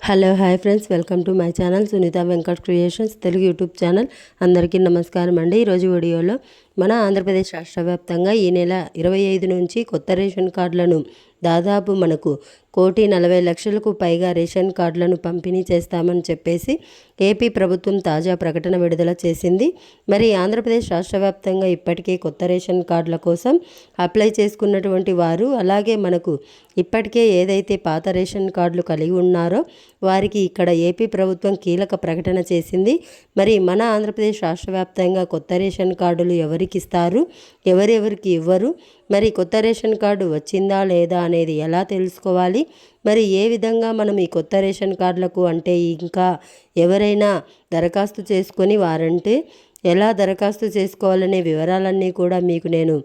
Hello hi friends, welcome to my channel Sunitha Venkat creations Telugu YouTube channel. అందరికీ నమస్కారం అండి. ఈరోజు వీడియోలో మన ఆంధ్రప్రదేశ్ రాష్ట్ర వ్యాప్తంగా ఈ నెల 25 నుంచి కొత్త రేషన్ కార్డులను దాదాపు మనకు 1,40,00,000కు పైగా రేషన్ కార్డులను పంపిణీ చేస్తామని చెప్పేసి ఏపీ ప్రభుత్వం తాజా ప్రకటన విడుదల చేసింది. మరి ఆంధ్రప్రదేశ్ రాష్ట్ర వ్యాప్తంగా ఇప్పటికే కొత్త రేషన్ కార్డుల కోసం అప్లై చేసుకున్నటువంటి వారు, అలాగే మనకు ఇప్పటికే ఏదైతే పాత రేషన్ కార్డులు కలిగి ఉన్నారో వారికి ఇక్కడ ఏపీ ప్రభుత్వం కీలక ప్రకటన చేసింది. మరి మన ఆంధ్రప్రదేశ్ రాష్ట్ర వ్యాప్తంగా కొత్త రేషన్ కార్డులు ఎవరికి ఇస్తారు, ఎవరెవరికి ఇవ్వరు, మరి కొత్త రేషన్ కార్డు వచ్చిందా లేదా అనేది ఎలా తెలుసుకోవాలి, మరి ఏ విధంగా మనం ఈ కొత్త రేషన్ కార్డులకు అంటే ఇంకా ఎవరైనా దరఖాస్తు చేసుకొని వారంటే ఎలా దరఖాస్తు చేసుకోవాలనే వివరాలన్నీ కూడా మీకు నేను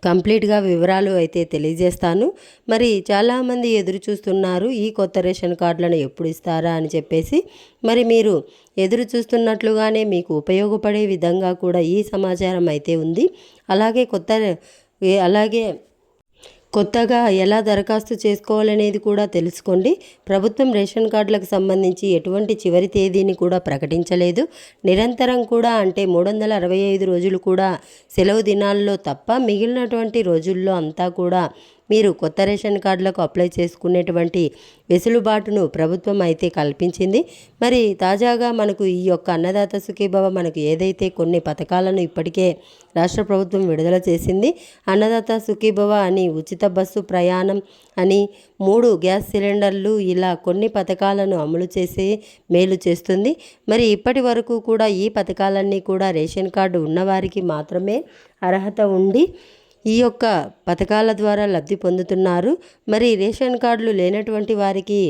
కంప్లీట్గా వివరాలు అయితే తెలియజేస్తాను. మరి చాలామంది ఎదురు చూస్తున్నారు ఈ కొత్త రేషన్ కార్డులను ఎప్పుడు ఇస్తారా అని చెప్పేసి. మరి మీరు ఎదురు చూస్తున్నట్లుగానే మీకు ఉపయోగపడే విధంగా కూడా ఈ సమాచారం అయితే ఉంది. అలాగే కొత్తగా ఎలా దరఖాస్తు చేసుకోవాలనేది కూడా తెలుసుకోండి. ప్రభుత్వం రేషన్ కార్డులకు సంబంధించి ఎటువంటి చివరి తేదీని కూడా ప్రకటించలేదు. నిరంతరం కూడా అంటే 365 రోజులు కూడా సెలవు దినాల్లో తప్ప మిగిలినటువంటి రోజుల్లో అంతా కూడా మీరు కొత్త రేషన్ కార్డులకు అప్లై చేసుకునేటువంటి వెసులుబాటును ప్రభుత్వం అయితే కల్పించింది. మరి తాజాగా మనకు ఈ యొక్క అన్నదాత సుఖీభవ మనకు ఏదైతే కొన్ని పథకాలను ఇప్పటికే రాష్ట్ర ప్రభుత్వం విడుదల చేసింది. అన్నదాత సుఖీభవ అని, ఉచిత బస్సు ప్రయాణం అని, 3 గ్యాస్ సిలిండర్లు, ఇలా కొన్ని పథకాలను అమలు చేసి మేలు చేస్తుంది. మరి ఇప్పటి వరకు కూడా ఈ పథకాలన్నీ కూడా రేషన్ కార్డు ఉన్నవారికి మాత్రమే అర్హత ఉండి ఈ యొక్క పథకాల ద్వారా లబ్ధి పొందుతున్నారు. మరి రేషన్ కార్డులు లేనటువంటి వారికి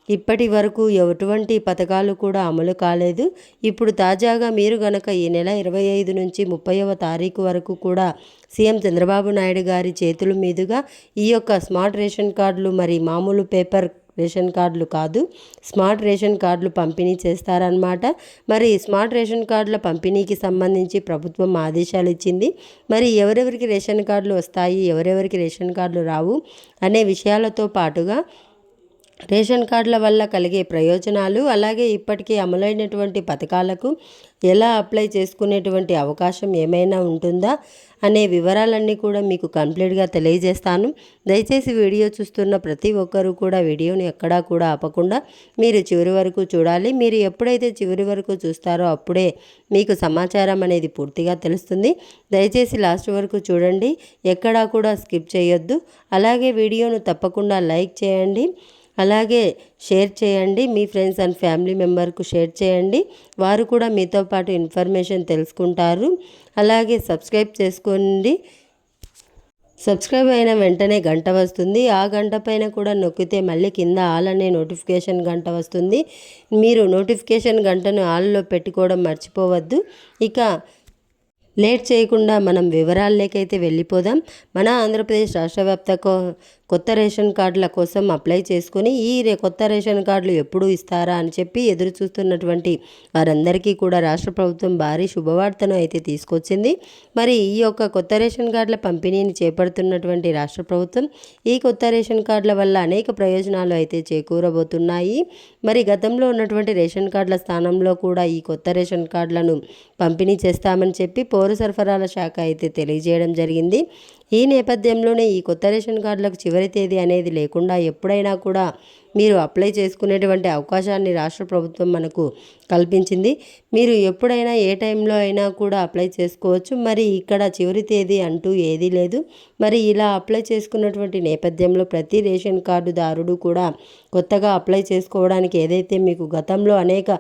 ఇప్పటి వరకు ఎటువంటి పథకాలు కూడా అమలు కాలేదు. ఇప్పుడు తాజాగా మీరు గనక ఈ నెల 25 నుంచి 30వ తారీఖు వరకు కూడా సీఎం చంద్రబాబు నాయుడు గారి చేతుల మీదుగా ఈ యొక్క స్మార్ట్ రేషన్ కార్డులు, మరి మామూలు పేపర్ రేషన్ కార్డులు కాదు, స్మార్ట్ రేషన్ కార్డులు పంపిణీ చేస్తారన్నమాట. మరి స్మార్ట్ రేషన్ కార్డుల పంపిణీకి సంబంధించి ప్రభుత్వం ఆదేశాలు ఇచ్చింది. మరి ఎవరెవరికి రేషన్ కార్డులు వస్తాయి, ఎవరెవరికి రేషన్ కార్డులు రావు అనే విషయాలతో పాటుగా రేషన్ కార్డుల వల్ల కలిగే ప్రయోజనాలు, అలాగే ఇప్పటికీ అమలైనటువంటి పథకాలకు ఎలా అప్లై చేసుకునేటువంటి అవకాశం ఏమైనా ఉంటుందా అనే వివరాలన్నీ కూడా మీకు కంప్లీట్గా తెలియజేస్తాను. దయచేసి వీడియో చూస్తున్న ప్రతి ఒక్కరూ కూడా వీడియోని ఎక్కడా కూడా ఆపకుండా మీరు చివరి వరకు చూడాలి. మీరు ఎప్పుడైతే చివరి వరకు చూస్తారో అప్పుడే మీకు సమాచారం అనేది పూర్తిగా తెలుస్తుంది. దయచేసి లాస్ట్ వరకు చూడండి, ఎక్కడా కూడా స్కిప్ చేయొద్దు. అలాగే వీడియోను తప్పకుండా లైక్ చేయండి, అలాగే షేర్ చేయండి. మీ ఫ్రెండ్స్ అండ్ ఫ్యామిలీ మెంబర్కు షేర్ చేయండి, వారు కూడా మీతో పాటు ఇన్ఫర్మేషన్ తెలుసుకుంటారు. అలాగే సబ్స్క్రైబ్ చేసుకోండి. సబ్స్క్రైబ్ అయిన వెంటనే గంట వస్తుంది. ఆ గంట పైన కూడా నొక్కితే మళ్ళీ కింద ఆల్ అనే నోటిఫికేషన్ గంట వస్తుంది. మీరు నోటిఫికేషన్ గంటను ఆల్లో పెట్టుకోవడం మర్చిపోవద్దు. ఇక లేట్ చేయకుండా మనం వివరాల్లోకైతే వెళ్ళిపోదాం. మన ఆంధ్రప్రదేశ్ రాష్ట్ర వ్యాప్త కొత్త రేషన్ కార్డుల కోసం అప్లై చేసుకొని కొత్త రేషన్ కార్డులు ఎప్పుడు ఇస్తారా అని చెప్పి ఎదురు చూస్తున్నటువంటి వారందరికీ కూడా రాష్ట్ర ప్రభుత్వం భారీ శుభవార్తను అయితే తీసుకొచ్చింది. మరి ఈ యొక్క కొత్త రేషన్ కార్డుల పంపిణీని చేపడుతున్నటువంటి రాష్ట్ర ప్రభుత్వం ఈ కొత్త రేషన్ కార్డుల వల్ల అనేక ప్రయోజనాలు అయితే చేకూరబోతున్నాయి. మరి గతంలో ఉన్నటువంటి రేషన్ కార్డుల స్థానంలో కూడా ఈ కొత్త రేషన్ కార్డులను పంపిణీ చేస్తామని చెప్పి పౌర సరఫరాల శాఖ అయితే తెలియజేయడం జరిగింది. ఈ నేపథ్యంలోనే ఈ కొత్త రేషన్ కార్డులకు చివరి తేదీ అనేది లేకుండా ఎప్పుడైనా కూడా మీరు అప్లై చేసుకునేటువంటి అవకాశాన్ని రాష్ట్ర ప్రభుత్వం మనకు కల్పించింది. మీరు ఎప్పుడైనా ఏ టైంలో అయినా కూడా అప్లై చేసుకోవచ్చు. మరి ఇక్కడ చివరి తేదీ అంటూ ఏదీ లేదు. మరి ఇలా అప్లై చేసుకున్నటువంటి నేపథ్యంలో ప్రతి రేషన్ కార్డుదారుడు కూడా కొత్తగా అప్లై చేసుకోవడానికి ఏదైతే మీకు గతంలో అనేక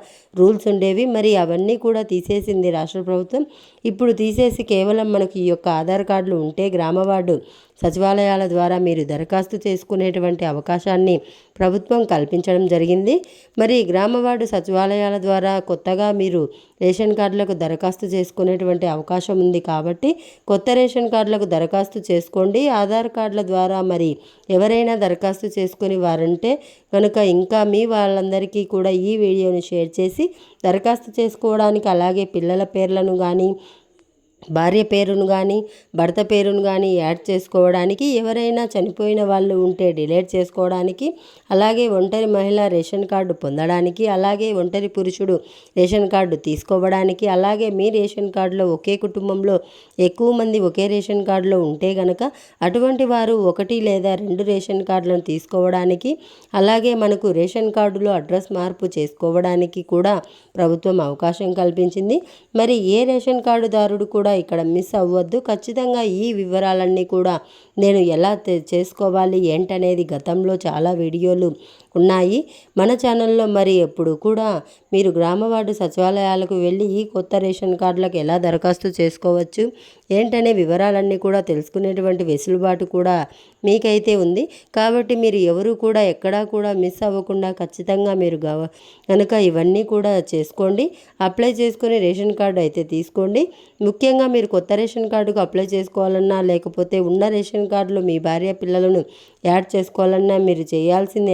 రూల్స్ ఉండేవి, మరి అవన్నీ కూడా తీసేసింది రాష్ట్ర ప్రభుత్వం. ఇప్పుడు తీసేసి కేవలం మనకి ఈ యొక్క ఆధార్ కార్డులు ఉంటే గ్రామ వార్డు సచివాలయాల ద్వారా మీరు దరఖాస్తు చేసుకునేటువంటి అవకాశాన్ని ప్రభుత్వం కల్పించడం జరిగింది. మరి గ్రామ వార్డు సచివాలయాల ద్వారా కొత్తగా మీరు రేషన్ కార్డులకు దరఖాస్తు చేసుకునేటువంటి అవకాశం ఉంది. కాబట్టి కొత్త రేషన్ కార్డులకు దరఖాస్తు చేసుకోండి. ఆధార్ కార్డుల ద్వారా మరి ఎవరైనా దరఖాస్తు చేసుకుని వారంటే కనుక ఇంకా మీ వాళ్ళందరికీ కూడా ఈ వీడియోని షేర్ చేసి దరఖాస్తు చేసుకోవడానికి, అలాగే పిల్లల పేర్లను కానీ భార్య పేరును కానీ భర్త పేరును కానీ యాడ్ చేసుకోవడానికి, ఎవరైనా చనిపోయిన వాళ్ళు ఉంటే డిలీట్ చేసుకోవడానికి, అలాగే ఒంటరి మహిళ రేషన్ కార్డు పొందడానికి, అలాగే ఒంటరి పురుషుడు రేషన్ కార్డు తీసుకోవడానికి, అలాగే మీ రేషన్ కార్డులో ఒకే కుటుంబంలో ఎక్కువ మంది ఒకే రేషన్ కార్డులో ఉంటే గనక అటువంటి వారు 1 లేదా 2 రేషన్ కార్డులను తీసుకోవడానికి, అలాగే మనకు రేషన్ కార్డులో అడ్రస్ మార్పు చేసుకోవడానికి కూడా ప్రభుత్వం అవకాశం కల్పించింది. మరి ఏ రేషన్ కార్డుదారుడు కూడా ఇక్కడ మిస్ అవ్వద్దు. ఖచ్చితంగా ఈ వివరాలన్నీ కూడా నేను ఎలా చేసుకోవాలి ఏంటనేది గతంలో చాలా వీడియోలు ఉన్నాయి మన ఛానల్లో. మరి ఎప్పుడు కూడా మీరు గ్రామ వార్డు సచివాలయాలకు వెళ్ళి ఈ కొత్త రేషన్ కార్డులకు ఎలా దరఖాస్తు చేసుకోవచ్చు ఏంటనే వివరాలన్నీ కూడా తెలుసుకునేటువంటి వెసులుబాటు కూడా మీకైతే ఉంది. కాబట్టి మీరు ఎవరు కూడా ఎక్కడా కూడా మిస్ అవ్వకుండా ఖచ్చితంగా మీరు కనుక ఇవన్నీ కూడా చేసుకోండి. అప్లై చేసుకొని రేషన్ కార్డు అయితే తీసుకోండి. ముఖ్యంగా మీరు కొత్త రేషన్ కార్డుకు అప్లై చేసుకోవాలన్నా, లేకపోతే ఉన్న రేషన్ కార్డులో మీ భార్య పిల్లలను యాడ్ చేసుకోవాలన్నా మీరు చేయాల్సింది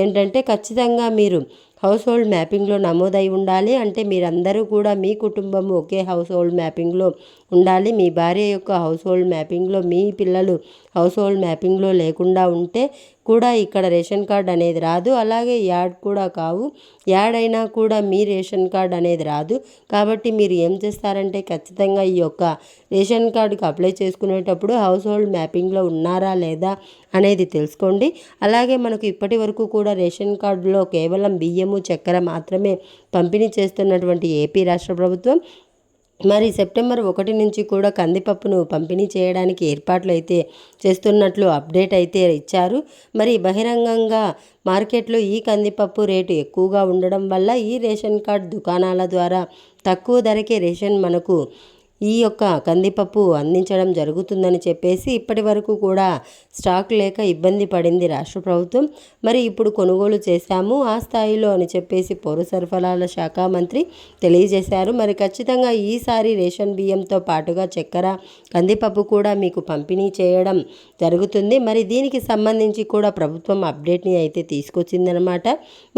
ఏంటంటే ఖచ్చితంగా మీరు హౌస్ హోల్డ్ మ్యాపింగ్లో నమోదై ఉండాలి. అంటే మీరందరూ కూడా మీ కుటుంబం ఒకే హౌస్ హోల్డ్ మ్యాపింగ్లో ఉండాలి. మీ భార్య యొక్క హౌస్ హోల్డ్ మ్యాపింగ్లో, మీ పిల్లలు హౌస్ హోల్డ్ మ్యాపింగ్లో లేకుండా ఉంటే కూడా ఇక్కడ రేషన్ కార్డ్ అనేది రాదు. అలాగే యాడ్ కూడా కావు. యాడ్ అయినా కూడా మీ రేషన్ కార్డ్ అనేది రాదు. కాబట్టి మీరు ఏం చేస్తారంటే ఖచ్చితంగా ఈ యొక్క రేషన్ కార్డుకి అప్లై చేసుకునేటప్పుడు హౌస్ హోల్డ్ మ్యాపింగ్లో ఉన్నారా లేదా అనేది తెలుసుకోండి. అలాగే మనకు ఇప్పటి వరకు కూడా రేషన్ కార్డులో కేవలం బియ్యము, చక్కెర మాత్రమే పంపిణీ చేస్తున్నటువంటి ఏపీ రాష్ట్ర ప్రభుత్వం మరి సెప్టెంబర్ 1 నుంచి కూడా కందిపప్పును పంపిణీ చేయడానికి ఏర్పాట్లు అయితే చేస్తున్నట్లు అప్డేట్ అయితే ఇచ్చారు. మరి బహిరంగంగా మార్కెట్లో ఈ కందిపప్పు రేటు ఎక్కువగా ఉండడం వల్ల ఈ రేషన్ కార్డ్ దుకాణాల ద్వారా తక్కువ ధరకే రేషన్ మనకు ఈ యొక్క కందిపప్పు అందించడం జరుగుతుందని చెప్పేసి ఇప్పటి వరకు కూడా స్టాక్ లేక ఇబ్బంది పడింది రాష్ట్ర ప్రభుత్వం. మరి ఇప్పుడు కొనుగోలు చేశాము ఆ స్థాయిలో అని చెప్పేసి పౌర సరఫరాల శాఖ మంత్రి తెలియజేశారు. మరి ఖచ్చితంగా ఈసారి రేషన్ బియ్యంతో పాటుగా చక్కెర, కందిపప్పు కూడా మీకు పంపిణీ చేయడం జరుగుతుంది. మరి దీనికి సంబంధించి కూడా ప్రభుత్వం అప్డేట్ని అయితే తీసుకొచ్చిందనమాట.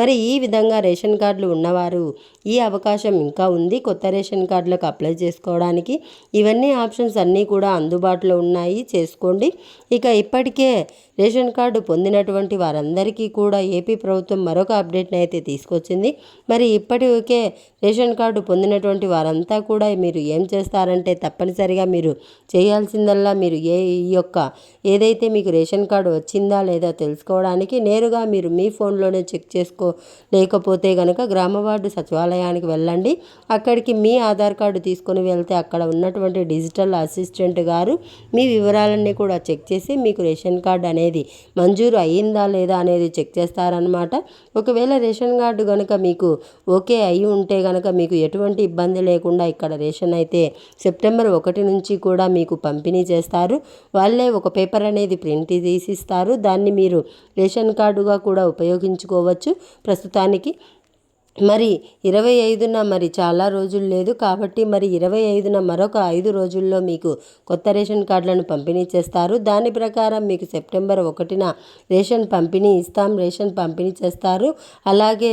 మరి ఈ విధంగా రేషన్ కార్డులు ఉన్నవారు ఈ అవకాశం ఇంకా ఉంది కొత్త రేషన్ కార్డులకు అప్లై చేసుకోవడానికి. ఇవన్నీ ఆప్షన్స్ అన్నీ కూడా అందుబాటులో ఉన్నాయి, చేసుకోండి. ఇక ఇప్పటికే రేషన్ కార్డు పొందినటువంటి వారందరికీ కూడా ఏపీ ప్రభుత్వం మరొక అప్డేట్ని అయితే తీసుకొచ్చింది. మరి ఇప్పటికే రేషన్ కార్డు పొందినటువంటి వారంతా కూడా మీరు ఏం చేస్తారంటే తప్పనిసరిగా మీరు చేయాల్సిందల్లా మీరు ఈ యొక్క ఏదైతే మీకు రేషన్ కార్డు వచ్చిందా లేదా తెలుసుకోవడానికి నేరుగా మీరు మీ ఫోన్లోనే చెక్ చేసుకోలేకపోతే కనుక గ్రామ వార్డు సచివాలయానికి వెళ్ళండి. అక్కడికి మీ ఆధార్ కార్డు తీసుకొని వెళ్తే అక్కడ ఉన్నటువంటి డిజిటల్ అసిస్టెంట్ గారు మీ వివరాలన్నీ కూడా చెక్ చేసి మీకు రేషన్ కార్డు అనేది మంజూరు అయ్యిందా లేదా అనేది చెక్ చేస్తారనమాట. ఒకవేళ రేషన్ కార్డు కనుక మీకు ఓకే అయి ఉంటే కనుక మీకు ఎటువంటి ఇబ్బంది లేకుండా ఇక్కడ రేషన్ అయితే సెప్టెంబర్ 1 నుంచి కూడా మీకు పంపిణీ చేస్తారు. వాళ్ళే ఒక పేపర్ అనేది ప్రింట్ తీసిస్తారు. దాన్ని మీరు రేషన్ కార్డుగా కూడా ఉపయోగించుకోవచ్చు ప్రస్తుతానికి. మరి 25న మరి చాలా రోజులు లేదు కాబట్టి మరి 25న మరొక 5 రోజుల్లో మీకు కొత్త రేషన్ కార్డులను పంపిణీ చేస్తారు. దాని ప్రకారం మీకు సెప్టెంబర్ 1న రేషన్ పంపిణీ చేస్తారు. అలాగే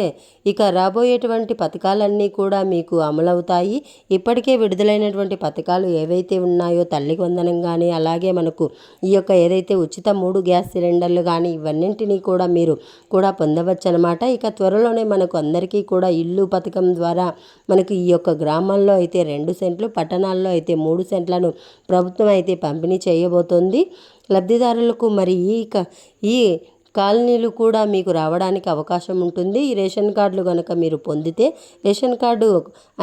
ఇక రాబోయేటువంటి పథకాలన్నీ కూడా మీకు అమలవుతాయి. ఇప్పటికే విడుదలైనటువంటి పథకాలు ఏవైతే ఉన్నాయో తల్లికి వందనం కానీ, అలాగే మనకు ఈ యొక్క ఏదైతే ఉచిత 3 గ్యాస్ సిలిండర్లు కానీ ఇవన్నింటినీ కూడా మీరు కూడా పొందవచ్చు అనమాట. ఇక త్వరలోనే మనకు అందరికీ కూడా ఇల్లు పథకం ద్వారా మనకు ఈ యొక్క గ్రామాల్లో అయితే 2 సెంట్లు, పట్టణాల్లో అయితే 3 సెంట్లను ప్రభుత్వం అయితే పంపిణీ చేయబోతోంది లబ్ధిదారులకు. మరి ఈ కాలనీలు కూడా మీకు రావడానికి అవకాశం ఉంటుంది. ఈ రేషన్ కార్డులు కనుక మీరు పొందితే రేషన్ కార్డు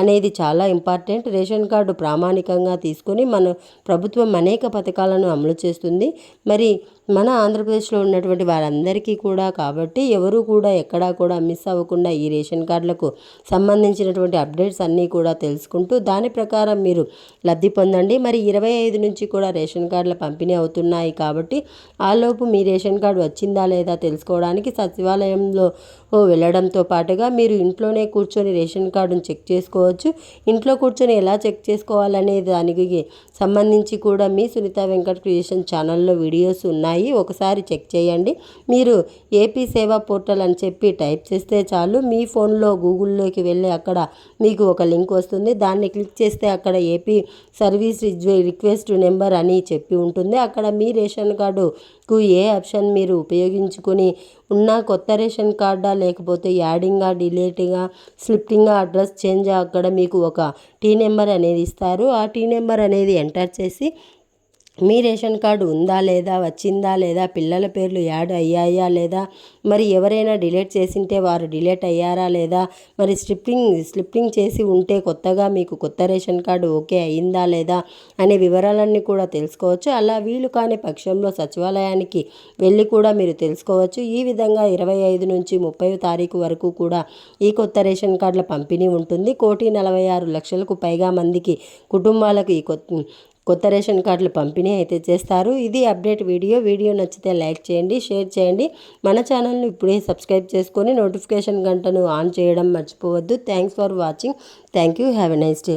అనేది చాలా ఇంపార్టెంట్. రేషన్ కార్డు ప్రామాణికంగా తీసుకొని మన ప్రభుత్వం అనేక పథకాలను అమలు చేస్తుంది. మరి మన ఆంధ్రప్రదేశ్లో ఉన్నటువంటి వారందరికీ కూడా కాబట్టి ఎవరు కూడా ఎక్కడా కూడా మిస్ అవ్వకుండా ఈ రేషన్ కార్డులకు సంబంధించినటువంటి అప్డేట్స్ అన్నీ కూడా తెలుసుకుంటూ దాని ప్రకారం మీరు లబ్ధి పొందండి. మరి 25 నుంచి కూడా రేషన్ కార్డుల పంపిణీ అవుతున్నాయి కాబట్టి ఆలోపు మీ రేషన్ కార్డు వచ్చిందా లేదా తెలుసుకోవడానికి సచివాలయంలో వెళ్ళడంతో పాటుగా మీరు ఇంట్లోనే కూర్చొని రేషన్ కార్డును చెక్ చేసుకోవచ్చు. ఇంట్లో కూర్చొని ఎలా చెక్ చేసుకోవాలనే దానికి సంబంధించి కూడా మీ సునీత వెంకట్ క్రియేషన్ ఛానల్లో వీడియోస్ ఉన్నాయి, ఒకసారి చెక్ చేయండి. మీరు ఏపీ సేవా పోర్టల్ అని చెప్పి టైప్ చేస్తే చాలు, మీ ఫోన్లో గూగుల్లోకి వెళ్ళి అక్కడ మీకు ఒక లింక్ వస్తుంది. దాన్ని క్లిక్ చేస్తే అక్కడ ఏపీ సర్వీస్ రిక్వెస్ట్ నెంబర్ అని చెప్పి ఉంటుంది. అక్కడ మీ రేషన్ కార్డుకు ఏ ఆప్షన్ మీరు ఉపయోగించుకొని ఉన్న కొత్త రేషన్ కార్డా లేకపోతే యాడింగా, డిలీటింగా, స్లిప్టింగా, అడ్రస్ చేంజ్ అక్కడ మీకు ఒక టీ నెంబర్ అనేది ఇస్తారు. ఆ టీ నెంబర్ అనేది ఎంటర్ చేసి మీ రేషన్ కార్డు ఉందా లేదా, వచ్చిందా లేదా, పిల్లల పేర్లు యాడ్ అయ్యాయా లేదా, మరి ఎవరైనా డిలీట్ చేసింటే వారు డిలీట్ అయ్యారా లేదా, మరి స్లిప్పింగ్ చేసి ఉంటే కొత్తగా మీకు కొత్త రేషన్ కార్డు ఓకే అయిందా లేదా అనే వివరాలన్నీ కూడా తెలుసుకోవచ్చు. అలా వీలు కాని పక్షంలో సచివాలయానికి వెళ్ళి కూడా మీరు తెలుసుకోవచ్చు. ఈ విధంగా 25 నుంచి 30 తారీఖు వరకు కూడా ఈ కొత్త రేషన్ కార్డుల పంపిణీ ఉంటుంది. 1,46,00,000కు పైగా మందికి కుటుంబాలకు ఈ కొత్త రేషన్ కార్డులు పంపిణీ అయితే చేస్తారు. ఇది అప్డేట్ వీడియో నచ్చితే లైక్ చేయండి, షేర్ చేయండి. మన ఛానల్ను ఇప్పుడే సబ్స్క్రైబ్ చేసుకొని నోటిఫికేషన్ గంటను ఆన్ చేయడం మర్చిపోవద్దు. Thanks for watching. Thank you. Have a nice day.